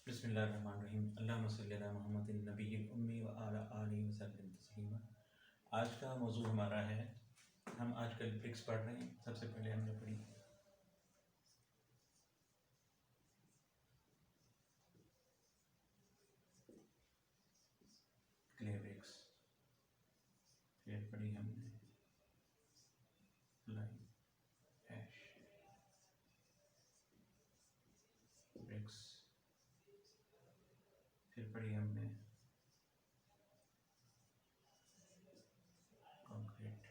बिस्मिल्लाहिर्रहमानिर्रहीम। अल्लाहुम्मा सल्लि अला मुहम्मदिन नबिय्यिल उम्मी व अला आलिहि वसल्लम तस्लीमा। आज का मौजू हमारा है, हम आजकल ब्रिक्स पढ़ रहे हैं। सबसे पहले हमने पढ़ी क्ले ब्रिक्स, फिर पढ़ी हमने फ्लाई ऐश ब्रिक्स, फिर पढ़ी हमने कंक्रीट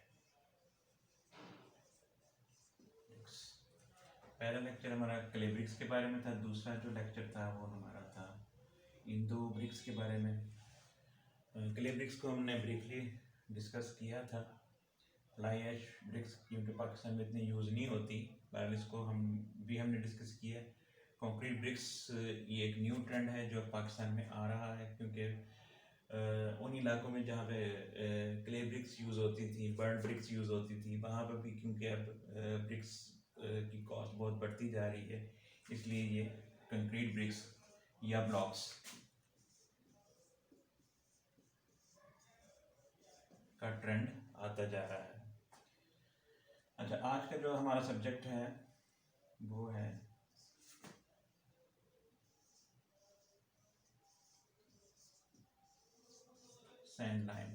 ब्रिक्स। पहला लेक्चर हमारा क्ले ब्रिक्स के बारे में था। दूसरा जो लेक्चर था वो हमारा था इन दो ब्रिक्स के बारे में। क्ले ब्रिक्स को हमने ब्रीफली डिस्कस किया था। फ्लाई ऐश ब्रिक्स क्योंकि पाकिस्तान में इतनी यूज़ नहीं होती, पर इसको हमने डिस्कस किया। कंक्रीट ब्रिक्स ये एक न्यू ट्रेंड है जो पाकिस्तान में आ रहा है, क्योंकि उन इलाकों में जहाँ पे क्ले ब्रिक्स यूज़ होती थी, बर्न ब्रिक्स यूज़ होती थी, वहाँ पर भी क्योंकि अब ब्रिक्स की कॉस्ट बहुत बढ़ती जा रही है, इसलिए ये कंक्रीट ब्रिक्स या ब्लॉक्स का ट्रेंड आता जा रहा है। अच्छा, आज का जो हमारा सब्जेक्ट है वो है सैंड लाइम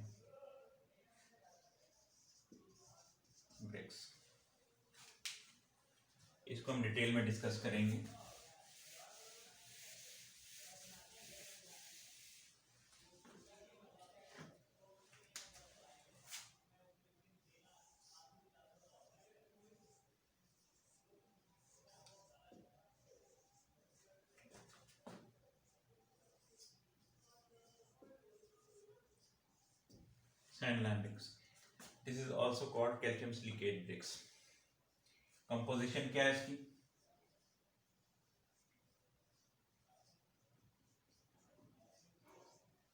ब्रिक्स। इसको हम डिटेल में डिस्कस करेंगे। Sand lime bricks. This is also called calcium silicate bricks. Composition क्या है इसकी?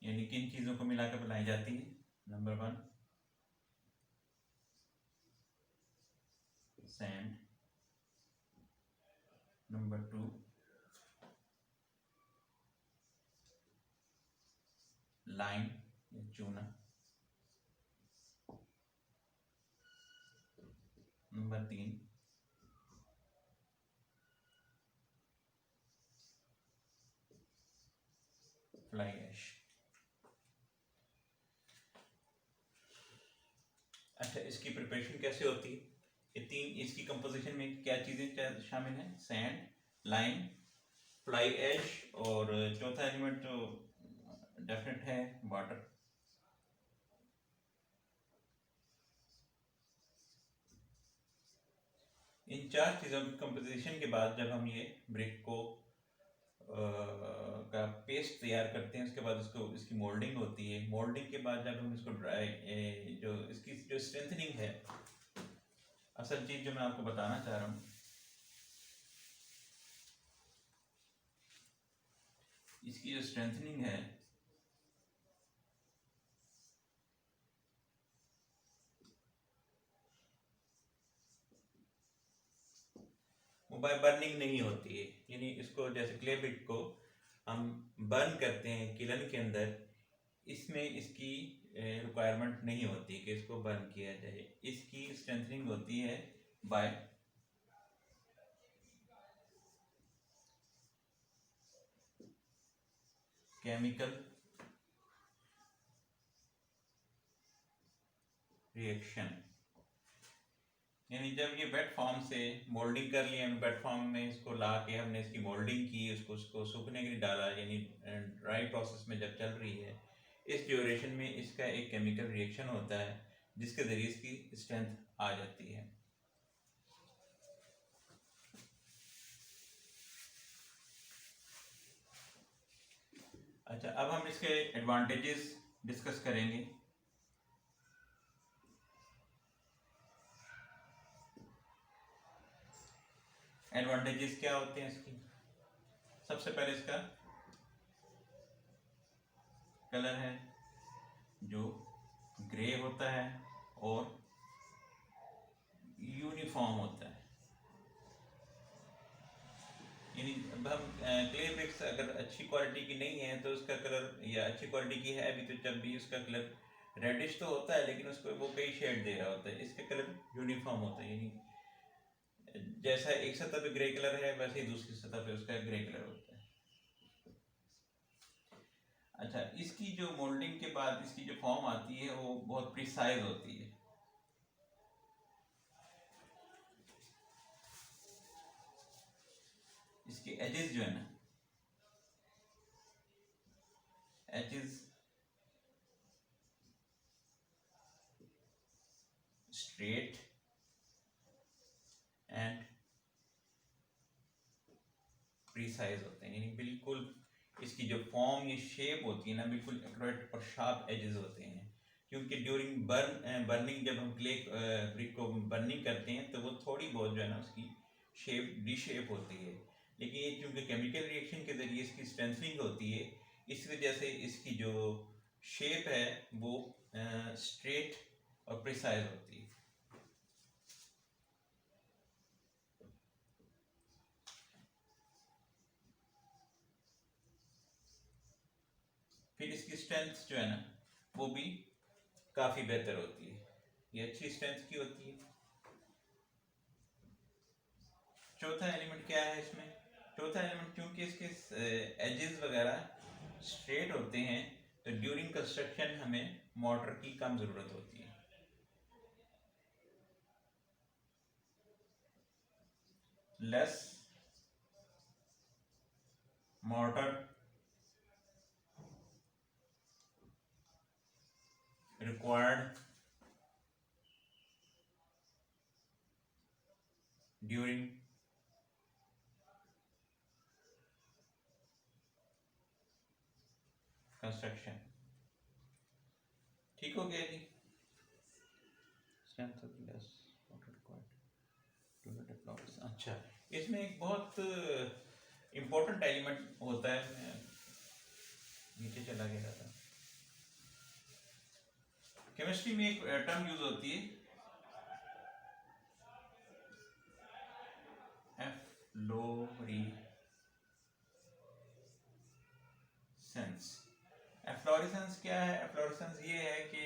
यानी किन चीजों को मिलाकर बनाई जाती है? नंबर 1 सैंड, नंबर 2 लाइम या चूना, नंबर 3 फ्लाई ऐश। अच्छा, इसकी प्रिपरेशन कैसे होती है? ये तीन, इसकी कंपोजिशन में क्या चीजें शामिल हैं? सैंड, लाइम, फ्लाई ऐश, और चौथा एलिमेंट तो डेफिनेट है वाटर। इन चार चीज़ों की कंपोजिशन के बाद जब हम ये ब्रिक को का पेस्ट तैयार करते हैं, उसके बाद इसकी मोल्डिंग होती है। मोल्डिंग के बाद जब हम इसको जो इसकी जो स्ट्रेंथनिंग है, असल चीज़ जो मैं आपको बताना चाह रहा हूँ, इसकी जो स्ट्रेंथनिंग है वो बाय बर्निंग नहीं होती है। यानी इसको जैसे क्ले ब्रिक को हम बर्न करते हैं किलन के अंदर, इसमें इसकी रिक्वायरमेंट नहीं होती कि इसको बर्न किया जाए। इसकी स्ट्रेंथनिंग होती है बाय केमिकल रिएक्शन। यानी जब ये वेट फॉर्म से मोल्डिंग कर लिया, वेट फॉर्म में इसको ला के हमने इसकी मोल्डिंग की, उसको सूखने के लिए डाला, यानी ड्राई प्रोसेस में जब चल रही है, इस ड्यूरेशन में इसका एक केमिकल रिएक्शन होता है जिसके ज़रिए इसकी स्ट्रेंथ आ जाती है। अच्छा, अब हम इसके एडवांटेजेस डिस्कस करेंगे। एडवांटेजेस क्या होते हैं इसकी? सबसे पहले इसका कलर है जो ग्रे होता है और यूनिफॉर्म होता है। यानी हम क्ले ब्रिक्स अगर अच्छी क्वालिटी की नहीं है तो उसका कलर, या अच्छी क्वालिटी की है भी तो जब भी उसका कलर रेडिश तो होता है लेकिन उसको वो कई शेड दे रहा होता है, इसका कलर यूनिफॉर्म होता है, यानी जैसा एक सतह पे ग्रे कलर है वैसे ही दूसरी सतह पे उसका ग्रे कलर होता है। अच्छा, इसकी जो मोल्डिंग के बाद इसकी जो फॉर्म आती है वो बहुत प्रिसाइज होती है। इसके एजेस जो है ना, एजेस स्ट्रेट एंड प्रिसाइज होते हैं, यानी बिल्कुल इसकी जो फॉर्म, ये शेप होती है ना, बिल्कुल एक्यूरेट और शार्प एजेस होते हैं। क्योंकि ड्यूरिंग बर्निंग जब हम क्ले ब्रिक को बर्निंग करते हैं तो वो थोड़ी बहुत जो है ना उसकी शेप डी-शेप होती है, लेकिन ये क्योंकि केमिकल रिएक्शन के ज़रिए इसकी स्ट्रेंथनिंग होती है, इस वजह से इसकी जो शेप है वो स्ट्रेट और प्रिसाइज होती है। फिर इसकी स्ट्रेंथ जो है ना वो भी काफ़ी बेहतर होती है, ये अच्छी स्ट्रेंथ की होती है। चौथा एलिमेंट क्या है इसमें? चौथा एलिमेंट क्योंकि इसके एजेस वगैरह स्ट्रेट होते हैं तो ड्यूरिंग कंस्ट्रक्शन हमें मोटर की कम ज़रूरत होती है। Less motor required during construction। ठीक हो गया जी? strength of less motor required to the deployments। अच्छा, इसमें एक बहुत इम्पोर्टेंट एलिमेंट होता है, मैं नीचे चला गया था। केमिस्ट्री में एक टर्म यूज होती है एफ्लोरेसेंस। एफ्लोरेसेंस क्या है? एफ्लोरेसेंस ये है कि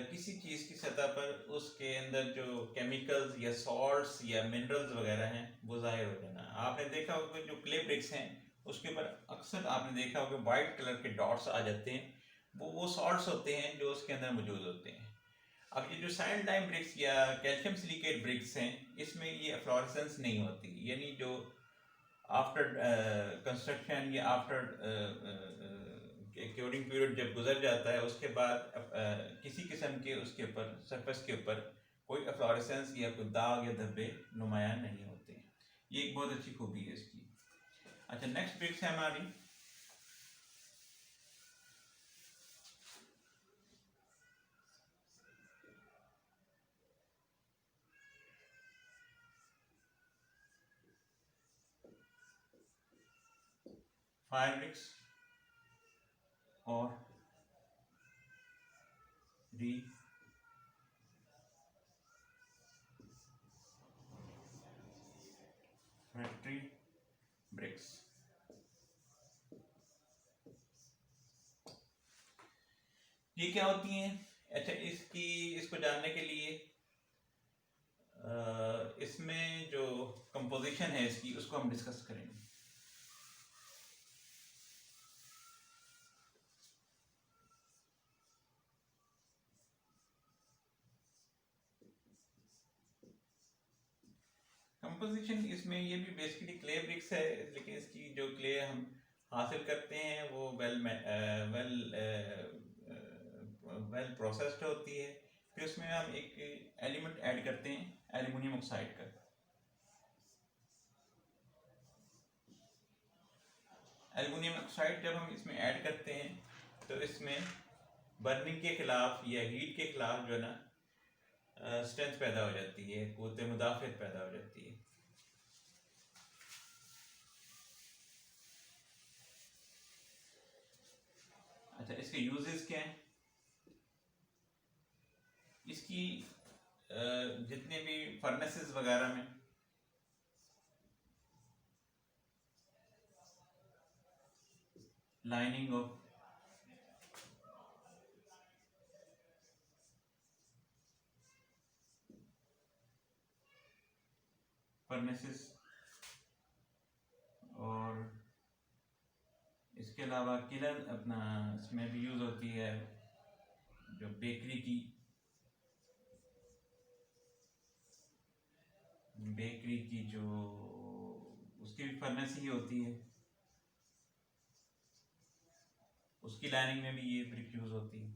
किसी चीज़ की सतह पर उसके अंदर जो केमिकल्स या सॉल्ट्स या मिनरल्स वगैरह हैं वो जाहिर हो जाना। आपने देखा होगा जो क्ले ब्रिक्स हैं उसके ऊपर अक्सर आपने देखा होगा वाइट कलर के डॉट्स आ जाते हैं, वो सॉल्ट्स होते हैं जो उसके अंदर मौजूद होते हैं। अब ये जो सैंड लाइम ब्रिक्स या कैल्शियम सिलिकेट ब्रिक्स हैं इसमें ये फ्लोरेसेंस नहीं होती, यानी जो आफ्टर कंस्ट्रक्शन या आफ्टर क्योरिंग पीरियड जब गुजर जाता है उसके बाद किसी किस्म के उसके ऊपर सरफेस के ऊपर कोई फ्लोरेसेंस या कोई दाग या धब्बे नुमायां नहीं होते। ये एक बहुत अच्छी खूबी है इसकी। अच्छा, नेक्स्ट ब्रिक्स है हमारी फायर ब्रिक्स और रिफ्रैक्टरी ब्रिक्स। ये क्या होती हैं? अच्छा, इसको जानने के लिए इसमें जो कंपोजिशन है इसकी उसको हम डिस्कस करेंगे। कंपोजिशन इसमें ये भी बेसिकली क्ले ब्रिक्स है, लेकिन इसकी जो क्ले हम हासिल करते हैं वो वेल प्रोसेस्ड होती है। फिर उसमें हम एक एलिमेंट ऐड करते हैं एल्युमिनियम ऑक्साइड का। एल्युमिनियम ऑक्साइड जब हम इसमें ऐड करते हैं तो इसमें बर्निंग के खिलाफ या हीट के खिलाफ जो है ना स्ट्रेंथ पैदा हो जाती है, क़ुव्वत मुदाफ़अत पैदा हो जाती है। अच्छा, इसके यूजेस क्या हैं? इसकी जितने भी फर्नेसेस वगैरह में lining of furnaces, और इसके अलावा किलर अपना इसमें भी यूज़ होती है, जो बेकरी की जो उसकी भी फर्नेस ही होती है, उसकी लाइनिंग में भी ये ब्रिक यूज़ होती है।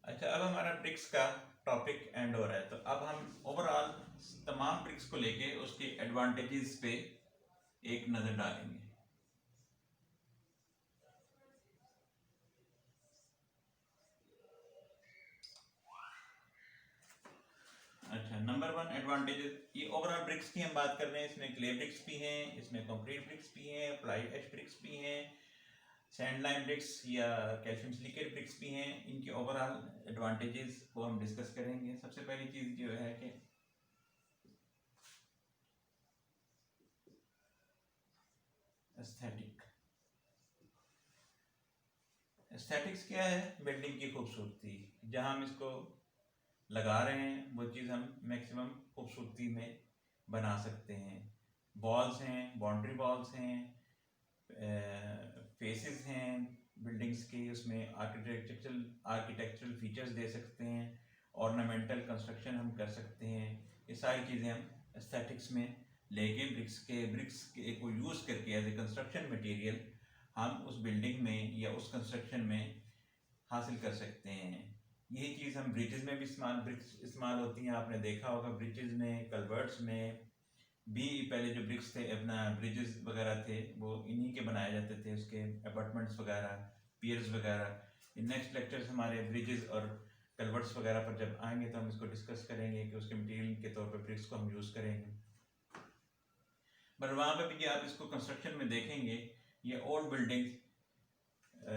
अच्छा, अब हमारा ब्रिक्स का टॉपिक एंड हो रहा है, तो अब हम ओवरऑल तमाम ब्रिक्स को लेके उसके एडवांटेजेस पे एक नज़र डालेंगे। अच्छा, नंबर 1 एडवांटेजेस, ये ओवरऑल ब्रिक्स की हम बात कर रहे हैं। इसमें क्ले ब्रिक्स भी हैं, इसमें कंक्रीट ब्रिक्स भी हैं, फ्लाई एश ब्रिक्स भी हैं, सैंड लाइम ब्रिक्स या कैल्शियम सिलिकेट ब्रिक्स भी हैं। इनके ओवरऑल एडवांटेजेस को हम डिस्कस करेंगे। सबसे पहली चीज़ जो है कि एस्थेटिक्स क्या है? बिल्डिंग की खूबसूरती। जहाँ हम इसको लगा रहे हैं वो चीज़ हम मैक्सिमम खूबसूरती में बना सकते हैं। वॉल्स हैं, बाउंड्री वॉल्स हैं, फेसेस हैं बिल्डिंग्स के, उसमें आर्किटेक्चरल फीचर्स दे सकते हैं, ऑर्नामेंटल कंस्ट्रक्शन हम कर सकते हैं। ये सारी चीज़ें हम एस्थेटिक्स में लेके ब्रिक्स के को यूज़ करके एज ए कंस्ट्रक्शन मटेरियल हम उस बिल्डिंग में या उस कंस्ट्रक्शन में हासिल कर सकते हैं। यही चीज़ हम ब्रिजेज़ में भी ब्रिक्स इस्तेमाल होती हैं। आपने देखा होगा ब्रिजेज़ में, कलवर्ट्स में भी पहले जो ब्रिक्स थे, अपना ब्रिजेस वगैरह थे, वो इन्हीं के बनाए जाते थे, उसके अपार्टमेंट्स वगैरह, पियर्स वगैरह। नेक्स्ट लेक्चर्स हमारे ब्रिजेस और कलवर्ट्स वगैरह पर जब आएंगे तो हम इसको डिस्कस करेंगे कि उसके मटेरियल के तौर पर ब्रिक्स को हम यूज़ करेंगे। पर वहाँ पर भी आप इसको कंस्ट्रक्शन में देखेंगे, ये ओल्ड बिल्डिंग्स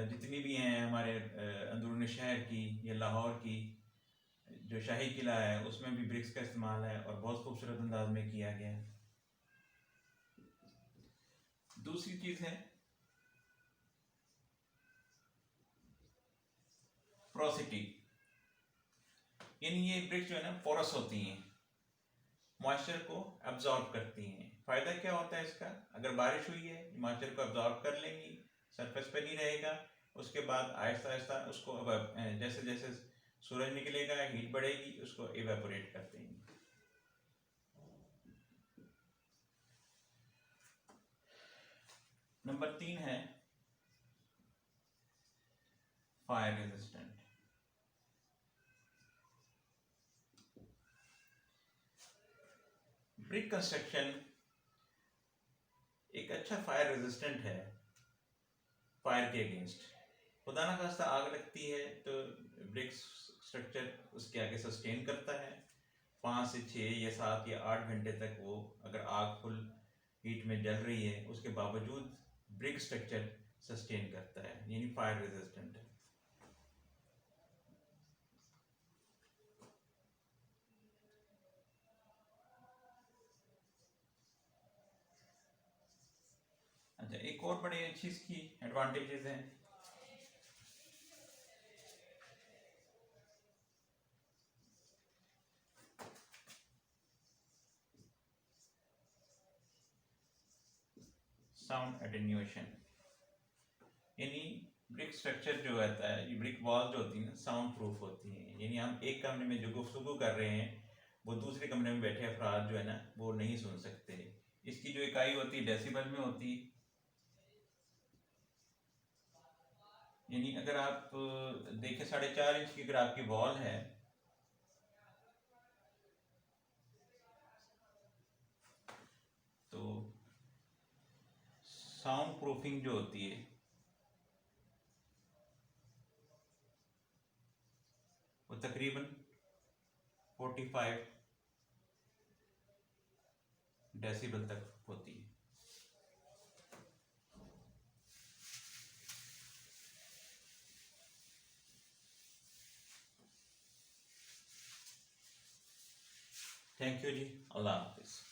जितनी भी हैं हमारे अंदरूनी शहर की या लाहौर की, जो शाही किला है उसमें भी ब्रिक्स का इस्तेमाल है और बहुत खूबसूरत अंदाज में किया गया है। दूसरी चीज़ है पोरोसिटी, यानी ये ब्रिक्स जो है ना पोरस होती हैं, मॉइस्चर को अब्जॉर्ब करती हैं। फ़ायदा क्या होता है इसका? अगर बारिश हुई है, मॉइस्चर को अब्जॉर्ब कर लेंगी, सरफेस पे नहीं रहेगा। उसके बाद आहिस्ता आहिस्ता उसको जैसे जैसे सूरज निकलेगा, हीट बढ़ेगी, उसको इवेपोरेट कर देंगे। नंबर 3 है फायर रेजिस्टेंट। ब्रिक कंस्ट्रक्शन एक अच्छा फायर रेजिस्टेंट है, फायर के अगेंस्ट। खुदा ना खास्ता आग लगती है तो ब्रिक स्ट्रक्चर उसके आगे सस्टेन करता है 5 से 6 या 7 या 8 घंटे तक। वो अगर आग फुल हीट में जल रही है उसके बावजूद ब्रिक स्ट्रक्चर सस्टेन करता है, यानी फायर रेजिस्टेंट है। अच्छा, एक और बड़ी अच्छी इसकी एडवांटेजेस हैं। साउंड एटेन्यूएशन, यानी ब्रिक स्ट्रक्चर जो होता है, ये ब्रिक वॉल जो होती है ना, साउंड प्रूफ होती है। यानी हम एक कमरे में जो गुफ्तगू कर रहे हैं वो दूसरे कमरे में बैठे अफराद जो है ना वो नहीं सुन सकते। इसकी जो इकाई होती है डेसिबल में होती है। यानी अगर आप देखें 4.5 इंच की अगर आपकी वॉल है तो साउंड प्रूफिंग जो होती है वो तकरीबन 45 डेसिबल तक होती है। थैंक यू जी, अल्लाह हाफिज़।